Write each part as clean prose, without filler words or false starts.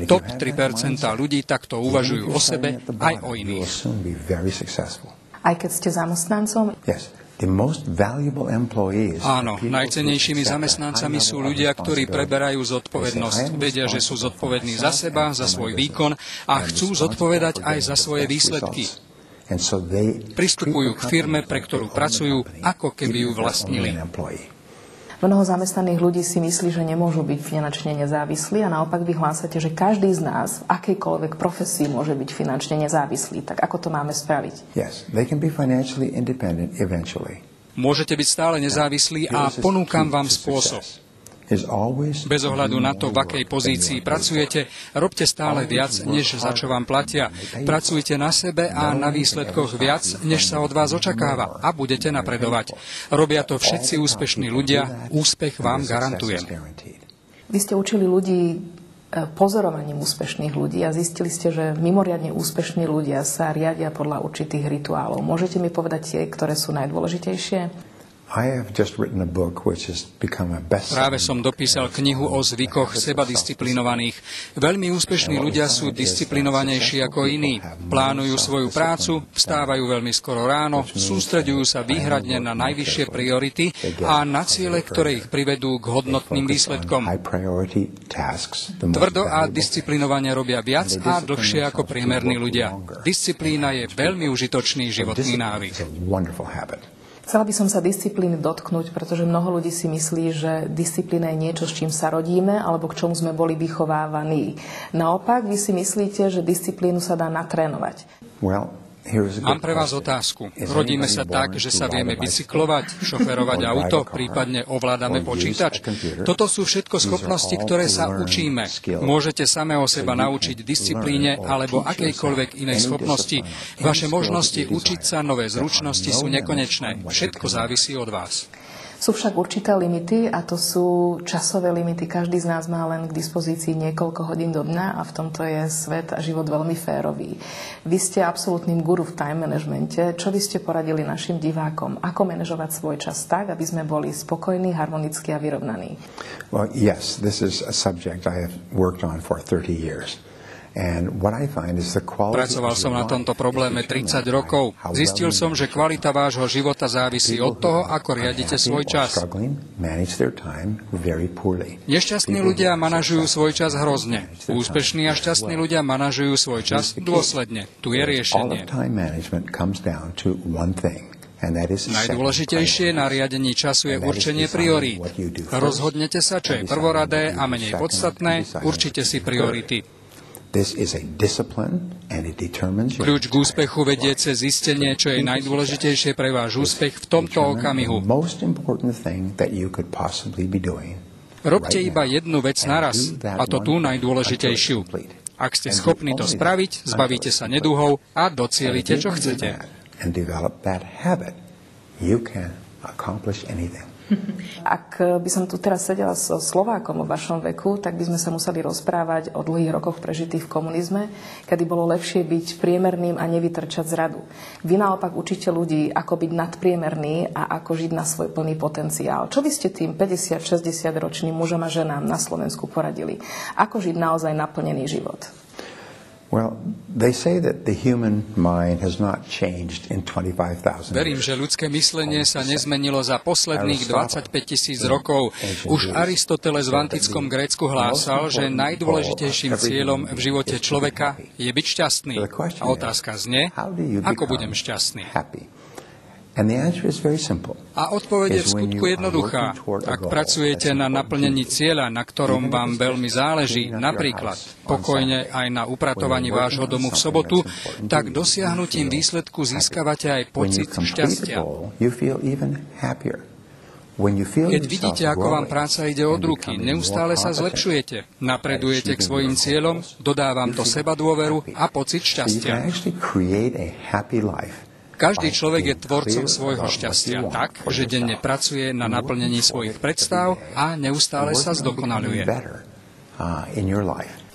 Top 3% ľudí takto uvažujú o sebe aj o iných. Aj keď ste zamestnancom? Áno, najcennejšími zamestnancami sú ľudia, ktorí preberajú zodpovednosť. Vedia, že sú zodpovední za seba, za svoj výkon a chcú zodpovedať aj za svoje výsledky. Pristupujú k firme, pre ktorú pracujú, ako keby ju vlastnili. Mnoho zamestnaných ľudí si myslí, že nemôžu byť finančne nezávislí a naopak vy hlásate, že každý z nás v akejkoľvek profesii môže byť finančne nezávislý. Tak ako to máme spraviť? Môžete byť stále nezávislí a ponúkam vám spôsob. Bez ohľadu na to, v akej pozícii pracujete, robte stále viac, než za čo vám platia. Pracujte na sebe a na výsledkoch viac, než sa od vás očakáva a budete napredovať. Robia to všetci úspešní ľudia, úspech vám garantujem. Vy ste učili ľudí pozorovaním úspešných ľudí a zistili ste, že mimoriadne úspešní ľudia sa riadia podľa určitých rituálov. Môžete mi povedať tie, ktoré sú najdôležitejšie? Práve som dopísal knihu o zvykoch sebadisciplinovaných. Veľmi úspešní ľudia sú disciplinovanejší ako iní. Plánujú svoju prácu, vstávajú veľmi skoro ráno, sústreďujú sa výhradne na najvyššie priority a na ciele, ktoré ich privedú k hodnotným výsledkom. Tvrdo a disciplinovane robia viac a dlhšie ako priemerní ľudia. Disciplína je veľmi užitočný životný návyk. Chcela by som sa disciplíny dotknúť, pretože mnoho ľudí si myslí, že disciplína je niečo, s čím sa rodíme, alebo k čomu sme boli vychovávaní. Naopak, vy si myslíte, že disciplínu sa dá natrénovať. Mám pre vás otázku. Rodíme sa tak, že sa vieme bicyklovať, šoferovať auto, prípadne ovládame počítač? Toto sú všetko schopnosti, ktoré sa učíme. Môžete samého seba naučiť disciplíne alebo akejkoľvek inej schopnosti. Vaše možnosti učiť sa nové zručnosti sú nekonečné. Všetko závisí od vás. Sú však určité limity a to sú časové limity. Každý z nás má len k dispozícii niekoľko hodín do dňa a v tomto je svet a život veľmi férový. Vy ste absolútnym guru v time managemente. Čo by ste poradili našim divákom? Ako manažovať svoj čas tak, aby sme boli spokojní, harmonickí a vyrovnaní? Well, yes, this is a subject I have worked on for 30 years. Pracoval som na tomto probléme 30 rokov. Zistil som, že kvalita vášho života závisí od toho, ako riadite svoj čas. Nešťastní ľudia manažujú svoj čas hrozne. Úspešní a šťastní ľudia manažujú svoj čas dôsledne. Tu je riešenie. Najdôležitejšie na riadení času je určenie priorít. Rozhodnete sa, čo je prvoradé a menej podstatné, určite si priority. Kľúč k úspechu vedie cez zistenie, čo je najdôležitejšie pre váš úspech v tomto okamihu. Robte iba jednu vec naraz, a to tú najdôležitejšiu. Ak ste schopní to spraviť, zbavíte sa neduhov a docielite, čo chcete. Ak by som tu teraz sedela so Slovákom o vašom veku, tak by sme sa museli rozprávať o dlhých rokoch prežitých v komunizme, kedy bolo lepšie byť priemerným a nevytrčať z radu. Vy naopak učíte ľudí, ako byť nadpriemerný a ako žiť na svoj plný potenciál. Čo by ste tým 50-60 ročným mužom a ženám na Slovensku poradili? Ako žiť naozaj naplnený život? Verím, že ľudské myslenie sa nezmenilo za posledných 25 000 rokov. Už Aristoteles v antickom Grécku hlásal, že najdôležitejším cieľom v živote človeka je byť šťastný. A otázka znie, ako budem šťastný? A odpoveď je v skutku jednoduchá. Ak pracujete na naplnení cieľa, na ktorom vám veľmi záleží, napríklad pokojne aj na upratovaní vášho domu v sobotu, tak dosiahnutím výsledku získavate aj pocit šťastia. Keď vidíte, ako vám práca ide od ruky, neustále sa zlepšujete, napredujete k svojim cieľom, dodávam to sebadôveru a pocit šťastia. Každý človek je tvorcom svojho šťastia tak, že denne pracuje na naplnení svojich predstav a neustále sa zdokonaľuje.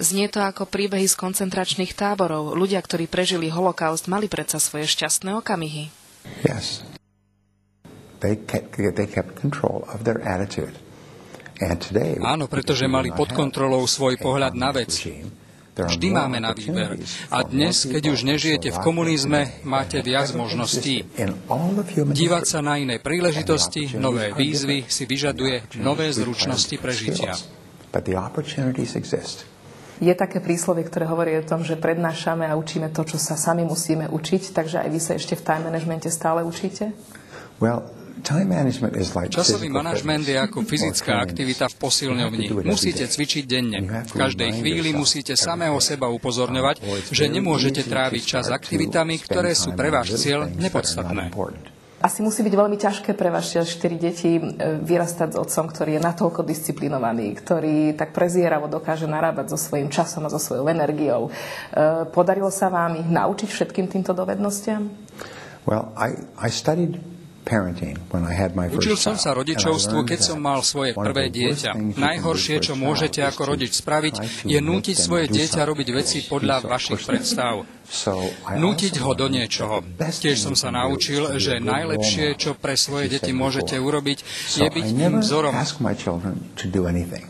Znie to ako príbehy z koncentračných táborov. Ľudia, ktorí prežili holokaust, mali predsa svoje šťastné okamihy. Yes. They kept control of their attitude. Áno, pretože mali pod kontrolou svoj pohľad na vec. Vždy máme na výber. A dnes, keď už nežijete v komunizme, máte viac možností. Dívať sa na iné príležitosti, nové výzvy si vyžaduje nové zručnosti prežitia. Je také príslovie, ktoré hovorí o tom, že prednášame a učíme to, čo sa sami musíme učiť, takže aj vy sa ešte v time managemente stále učíte? Časový manažment je ako fyzická aktivita v posilňovni. Musíte cvičiť denne. V každej chvíli musíte samého seba upozorňovať, že nemôžete tráviť čas aktivitami, ktoré sú pre váš cieľ nepodstatné. Asi musí byť veľmi ťažké pre vaše 4 deti vyrastať s otcom, ktorý je natoľko disciplinovaný, ktorý tak prezieravo dokáže narábať so svojím časom a so svojou energiou. Podarilo sa vám ich naučiť všetkým týmto dovednostiam? Učil som sa rodičovstvu, keď som mal svoje prvé dieťa. Najhoršie, čo môžete ako rodič spraviť, je nútiť svoje dieťa robiť veci podľa vašich predstav. Nútiť ho do niečoho. Tiež som sa naučil, že najlepšie, čo pre svoje deti môžete urobiť, je byť im vzorom.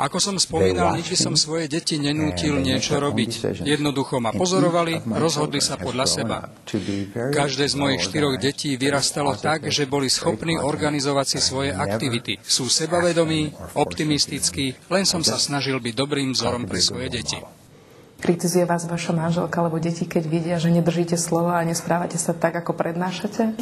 Ako som spomínal, nikdy som svoje deti nenútil niečo robiť. Jednoducho ma pozorovali, rozhodli sa podľa seba. Každé z mojich 4 detí vyrastalo tak, že boli schopní organizovať si svoje aktivity. Sú sebavedomí, optimistickí, len som sa snažil byť dobrým vzorom pre svoje deti. Kritizuje vás vaša manželka alebo deti, keď vidia, že nedržíte slovo a nesprávate sa tak, ako prednášate?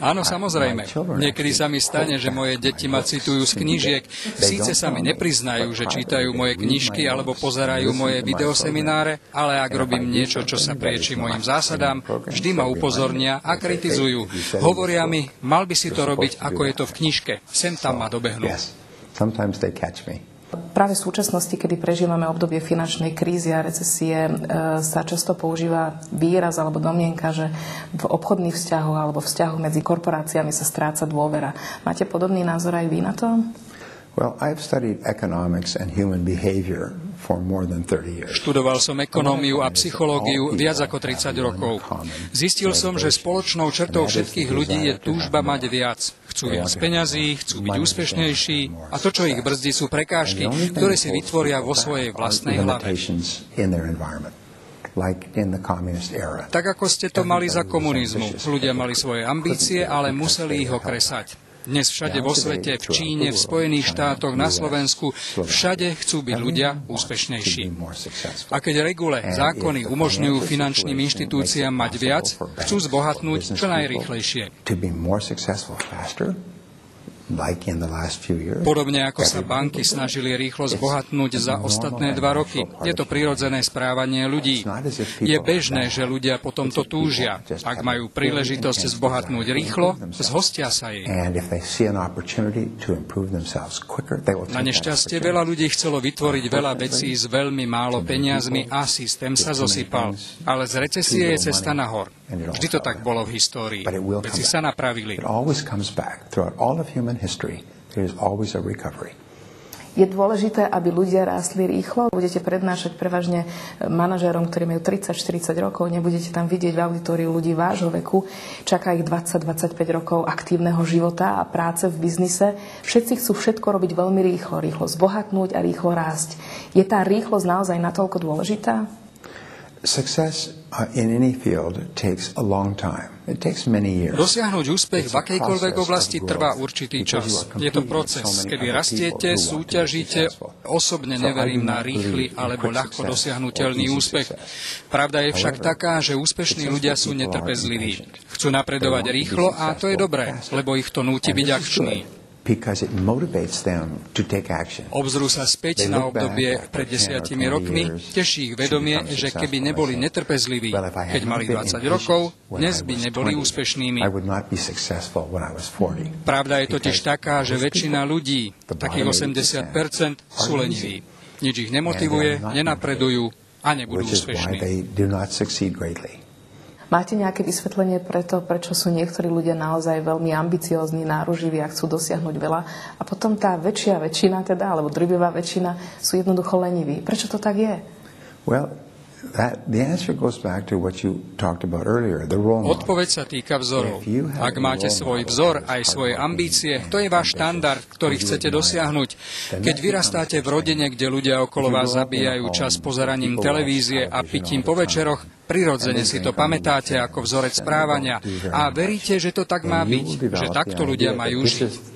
Áno, samozrejme. Niekedy sa mi stane, že moje deti ma citujú z knížiek. Síce sa mi nepriznajú, že čítajú moje knižky alebo pozerajú moje videosemináre, ale ak robím niečo, čo sa prieči mojim zásadám, vždy ma upozornia a kritizujú. Hovoria mi, mal by si to robiť, ako je to v knižke. Sem tam ma dobehnú. Práve v súčasnosti, kedy prežívame obdobie finančnej krízy a recesie, sa často používa výraz alebo domienka, že v obchodných vzťahoch alebo vzťahoch medzi korporáciami sa stráca dôvera. Máte podobný názor aj vy na to? Študoval som ekonómiu a psychológiu viac ako 30 rokov. Zistil som, že spoločnou črtou všetkých ľudí je túžba mať viac. Chcú viac peňazí, chcú byť úspešnejší a to, čo ich brzdí, sú prekážky, ktoré si vytvoria vo svojej vlastnej hlave. Tak ako ste to mali za komunizmu. Ľudia mali svoje ambície, ale museli ich okresať. Dnes všade vo svete, v Číne, v Spojených štátoch, na Slovensku, všade chcú byť ľudia úspešnejší. A keď regule, zákony umožňujú finančným inštitúciám mať viac, chcú zbohatnúť čo najrýchlejšie. Podobne ako sa banky snažili rýchlo zbohatnúť za ostatné 2 roky. Je to prirodzené správanie ľudí. Je bežné, že ľudia po tomto túžia. Ak majú príležitosť zbohatnúť rýchlo, zhostia sa jej. Na nešťastie veľa ľudí chcelo vytvoriť veľa vecí s veľmi málo peniazmi a systém sa zosypal. Ale z recesie je cesta nahor. Vždy to tak bolo v histórii. Veci sa napravili. Je dôležité, aby ľudia rástli rýchlo. Budete prednášať prevažne manažérom, ktorí majú 30-40 rokov. Nebudete tam vidieť v auditóriu ľudí vášho veku. Čaká ich 20-25 rokov aktívneho života a práce v biznise. Všetci chcú všetko robiť veľmi rýchlo. Rýchlo zbohatnúť a rýchlo rásť. Je tá rýchlosť naozaj natoľko dôležitá? Dosiahnuť úspech v akejkoľvek oblasti trvá určitý čas. Je to proces, kedy rastiete, súťažíte. Osobne neverím na rýchly alebo ľahko dosiahnuteľný úspech. Pravda je však taká, že úspešní ľudia sú netrpezliví. Chcú napredovať rýchlo a to je dobré, lebo ich to núti byť akční. Obzrú sa späť na obdobie pred 10 rokmi, teší ich vedomie, že keby neboli netrpezliví, keď mali 20 rokov, dnes by neboli úspešnými. Pravda je totiž taká, že väčšina ľudí, takých 80%, sú leniví. Nič ich nemotivuje, nenapredujú a nebudú úspešní. Máte nejaké vysvetlenie preto, prečo sú niektorí ľudia naozaj veľmi ambiciózni, náruživí a chcú dosiahnuť veľa a potom tá väčšina, alebo drvivá väčšina sú jednoducho leniví? Prečo to tak je? Odpoveď sa týka vzorov. Ak máte svoj vzor, aj svoje ambície, to je váš štandard, ktorý chcete dosiahnuť. Keď vyrastáte v rodine, kde ľudia okolo vás zabíjajú čas pozeraním televízie a pitím po večeroch, prirodzene si to pamätáte ako vzorec správania a veríte, že to tak má byť, že takto ľudia majú žiť.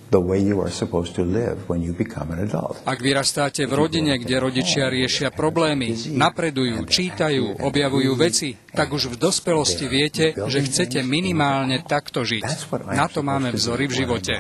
Ak vyrastáte v rodine, kde rodičia riešia problémy, napredujú, čítajú, objavujú veci, tak už v dospelosti viete, že chcete minimálne takto žiť. Na to máme vzory v živote.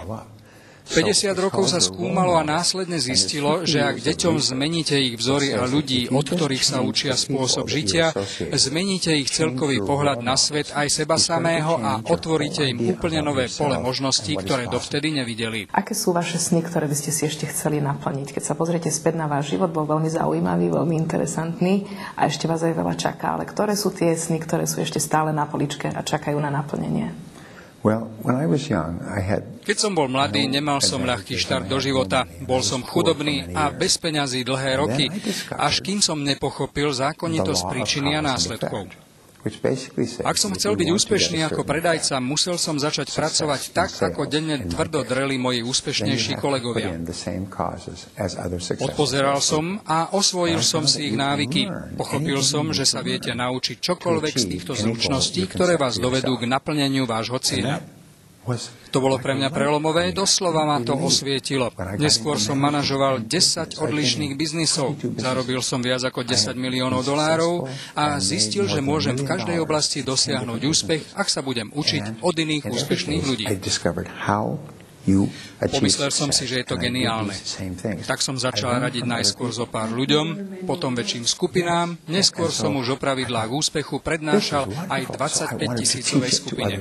50 rokov sa skúmalo a následne zistilo, že ak deťom zmeníte ich vzory a ľudí, od ktorých sa učia spôsob žitia, zmeníte ich celkový pohľad na svet aj seba samého a otvoríte im úplne nové pole možností, ktoré dovtedy nevideli. Aké sú vaše sny, ktoré by ste si ešte chceli naplniť? Keď sa pozriete späť na váš život, bol veľmi zaujímavý, veľmi interesantný a ešte vás aj veľa čaká. Ale ktoré sú tie sny, ktoré sú ešte stále na poličke a čakajú na naplnenie? Keď som bol mladý, nemal som ľahký štart do života. Bol som chudobný a bez peňazí dlhé roky, až kým som nepochopil zákonitosť príčiny a následkov. Ak som chcel byť úspešný ako predajca, musel som začať pracovať tak, ako denne tvrdo dreli moji úspešnejší kolegovia. Odpozeral som a osvojil som si ich návyky. Pochopil som, že sa viete naučiť čokoľvek z týchto zručností, ktoré vás dovedú k naplneniu vášho cieľa. To bolo pre mňa prelomové, doslova ma to osvietilo. Neskôr som manažoval 10 odlišných biznisov, zarobil som viac ako 10 miliónov dolárov a zistil, že môžem v každej oblasti dosiahnuť úspech, ak sa budem učiť od iných úspešných ľudí. Pomyslel som si, že je to geniálne. Tak som začal radiť najskôr zo pár ľuďom, potom väčším skupinám, neskôr som už o pravidlách úspechu prednášal aj 25 000-ovej skupine.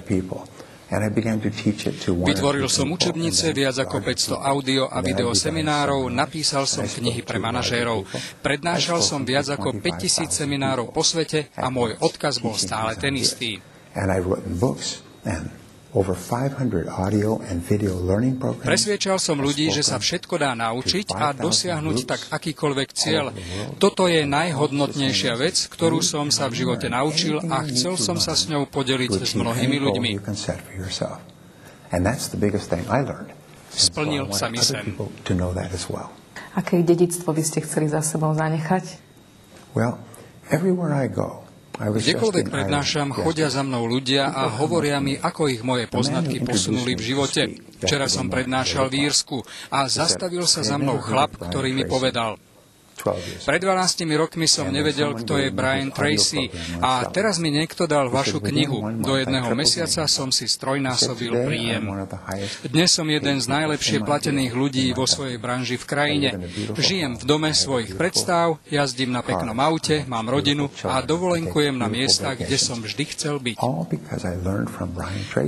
Vytvoril som učebnice, viac ako 500 audio a video seminárov, napísal som knihy pre manažérov, prednášal som viac ako 5000 seminárov po svete a môj odkaz bol stále ten istý. Presviedčal som ľudí, že sa všetko dá naučiť a dosiahnuť tak akýkoľvek cieľ. Toto je najhodnotnejšia vec, ktorú som sa v živote naučil a chcel som sa s ňou podeliť s mnohými ľuďmi. Splnil sa mi sen. Aké dedičstvo by ste chceli za sebou zanechať? Kdekoľvek prednášam, chodia za mnou ľudia a hovoria mi, ako ich moje poznatky posunuli v živote. Včera som prednášal v Írsku a zastavil sa za mnou chlap, ktorý mi povedal: Pred 12 rokmi som nevedel, kto je Brian Tracy a teraz mi niekto dal vašu knihu. Do jedného mesiaca som si strojnásobil príjem. Dnes som jeden z najlepšie platených ľudí vo svojej branži v krajine. Žijem v dome svojich predstav, jazdím na peknom aute, mám rodinu a dovolenkujem na miestach, kde som vždy chcel byť.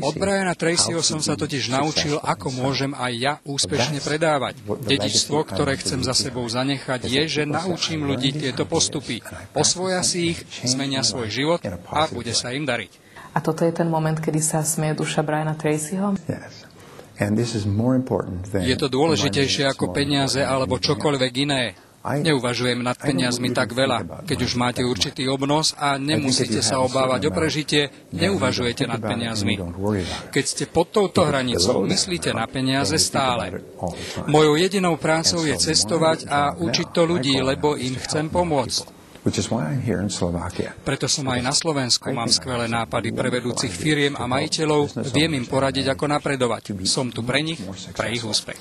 Od Briana Tracyho som sa totiž naučil, ako môžem aj ja úspešne predávať. Dedičstvo, ktoré chcem za sebou zanechať, je, že naučím ľudí tieto postupy. Osvoja si ich, zmenia svoj život a bude sa im dariť. A toto je ten moment, kedy sa smeje duša Briana Tracyho? Je to dôležitejšie ako peniaze alebo čokoľvek iné. Neuvažujem nad peniazmi tak veľa. Keď už máte určitý obnos a nemusíte sa obávať o prežitie, neuvažujete nad peniazmi. Keď ste pod touto hranicou, myslíte na peniaze stále. Mojou jedinou prácou je cestovať a učiť to ľudí, lebo im chcem pomôcť. Preto som aj na Slovensku, mám skvelé nápady pre vedúcich firiem a majiteľov, viem im poradiť, ako napredovať. Som tu pre nich, pre ich úspech.